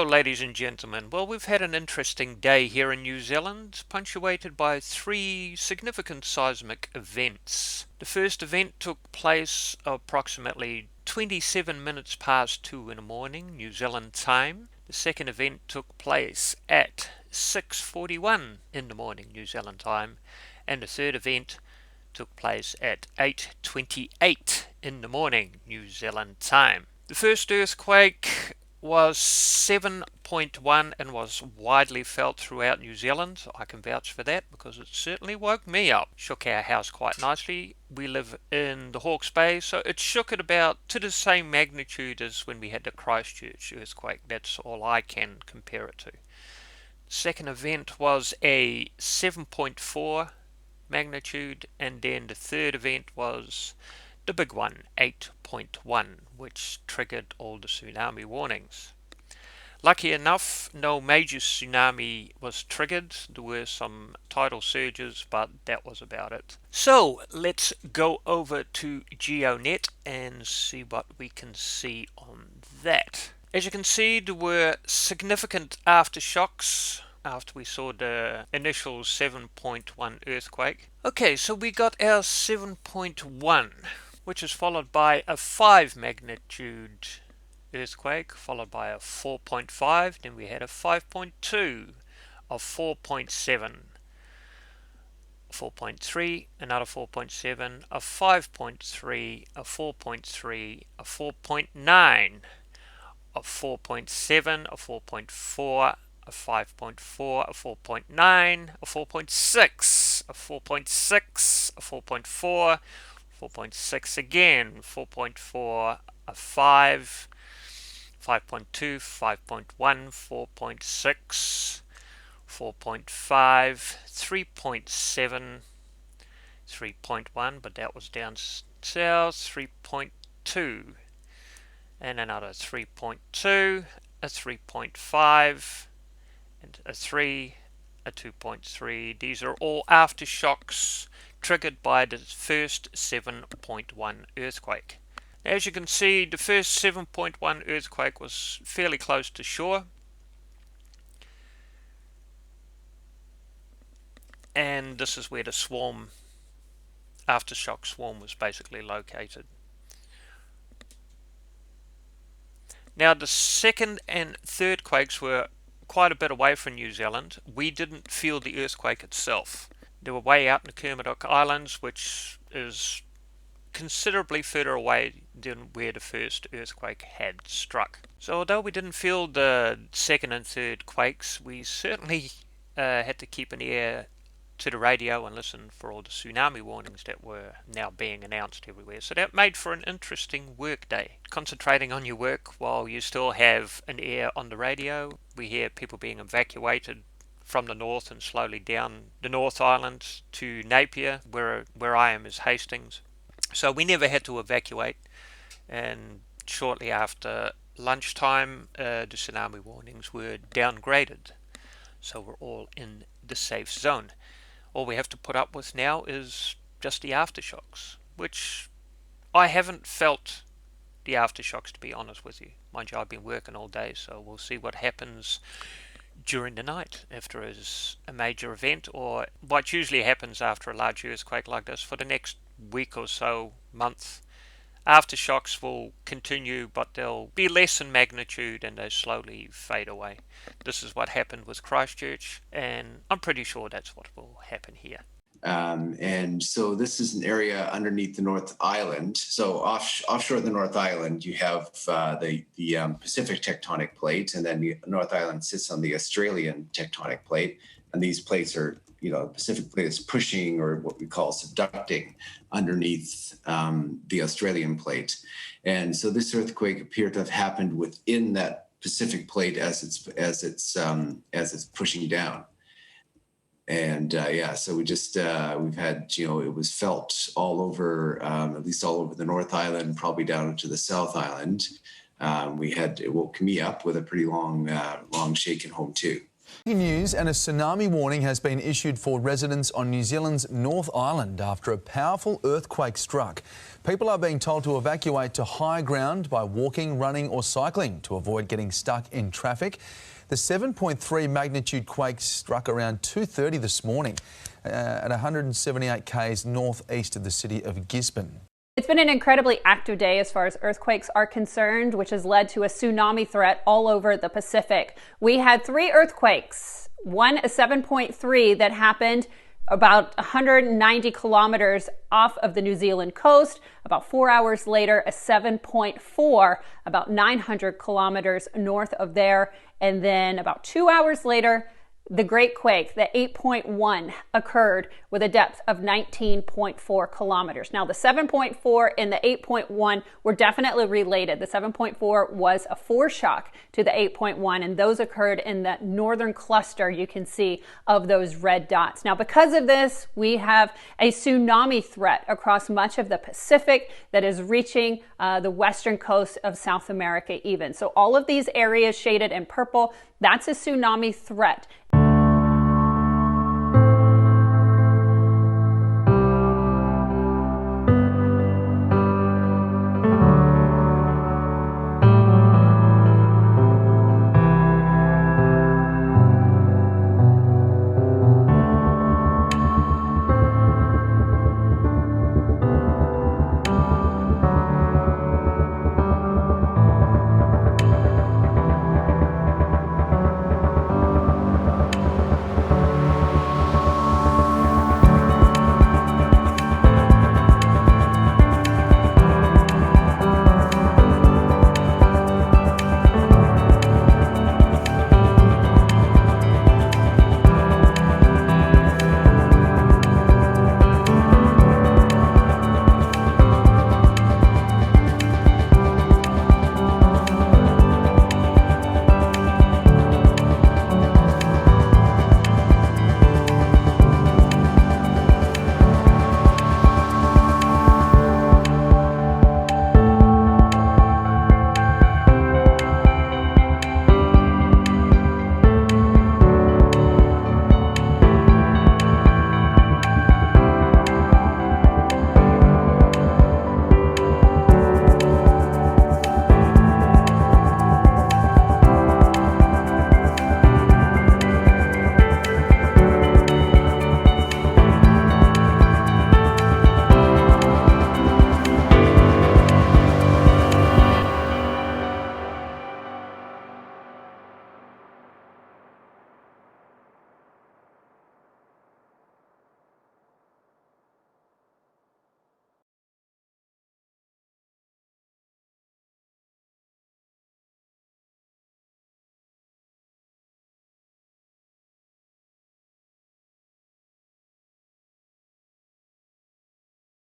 ladies and gentlemen, well, we've had an interesting day here in New Zealand, punctuated by three significant seismic events. The first event took place approximately 27 minutes past 2 in the morning, New Zealand time. The second event took place at 6:41 in the morning, New Zealand time. And the third event took place at 8:28 in the morning, New Zealand time. The first earthquake was 7.1 and was widely felt throughout New Zealand. I can vouch for that because it certainly woke me up. Shook our house quite nicely. We live in the Hawke's Bay, so it shook at about to the same magnitude as when we had the Christchurch earthquake. That's all I can compare it to. Second event was a 7.4 magnitude, and then the third event was the big one, 8.1, which triggered all the tsunami warnings. Lucky enough, no major tsunami was triggered. There were some tidal surges, but that was about it. So let's go over to Geonet and see what we can see on that. As you can see, there were significant aftershocks after we saw the initial 7.1 earthquake. Okay, so we got our 7.1, which is followed by a 5 magnitude earthquake, followed by a 4.5, then we had a 5.2, a 4.7, 4.3, another 4.7, a 5.3, a 4.3, a 4.9, a 4.7, a 4.4, a 5.4, a 4.9, a 4.6, a 4.6, a 4.4, 4.6 again, 4.4, a 5, 5.2, 5.1, 4.6, 4.5, 3.7, 3.1, but that was down south, 3.2, and another 3.2, a 3.5, and a 3, a 2.3. These are all aftershocks triggered by the first 7.1 earthquake. As you can see, the first 7.1 earthquake was fairly close to shore, and this is where the swarm, aftershock swarm, was basically located. Now the second and third quakes were quite a bit away from New Zealand. We didn't feel the earthquake itself. They were way out in the Kermadec Islands, which is considerably further away than where the first earthquake had struck. So although we didn't feel the second and third quakes, we certainly had to keep an ear to the radio and listen for all the tsunami warnings that were now being announced everywhere. So that made for an interesting work day. Concentrating on your work while you still have an ear on the radio. We hear people being evacuated from the north and slowly down the North Island to Napier, where I am is Hastings. So we never had to evacuate, and shortly after lunchtime the tsunami warnings were downgraded. So we're all in the safe zone. All we have to put up with now is just the aftershocks, which I haven't felt the aftershocks, to be honest with you. Mind you, I've been working all day, so we'll see what happens during the night after a major event, or what usually happens after a large earthquake like this. For the next week or so, month, aftershocks will continue, but they'll be less in magnitude and they slowly fade away. This is what happened with Christchurch, and I'm pretty sure that's what will happen here. And so this is an area underneath the North Island. So offshore the North Island, you have the Pacific tectonic plate, and then the North Island sits on the Australian tectonic plate. And these plates are, the Pacific plate is pushing, or what we call subducting, underneath the Australian plate. And so this earthquake appeared to have happened within that Pacific plate as it's pushing down. And so we've had, it was felt all over, at least all over the North Island, probably down into the South Island. It woke me up with a pretty long shake at home too. News and a tsunami warning has been issued for residents on New Zealand's North Island after a powerful earthquake struck. People are being told to evacuate to high ground by walking, running or cycling to avoid getting stuck in traffic. The 7.3 magnitude quake struck around 2:30 this morning at 178 k's northeast of the city of Gisborne. It's been an incredibly active day as far as earthquakes are concerned, which has led to a tsunami threat all over the Pacific. We had 3 earthquakes, one a 7.3 that happened about 190 kilometers off of the New Zealand coast. About 4 hours later, a 7.4 about 900 kilometers north of there. And then about 2 hours later, the Great Quake, the 8.1, occurred with a depth of 19.4 kilometers. Now, the 7.4 and the 8.1 were definitely related. The 7.4 was a foreshock to the 8.1, and those occurred in the northern cluster, you can see, of those red dots. Now, because of this, we have a tsunami threat across much of the Pacific that is reaching the western coast of South America even. So all of these areas shaded in purple, that's a tsunami threat.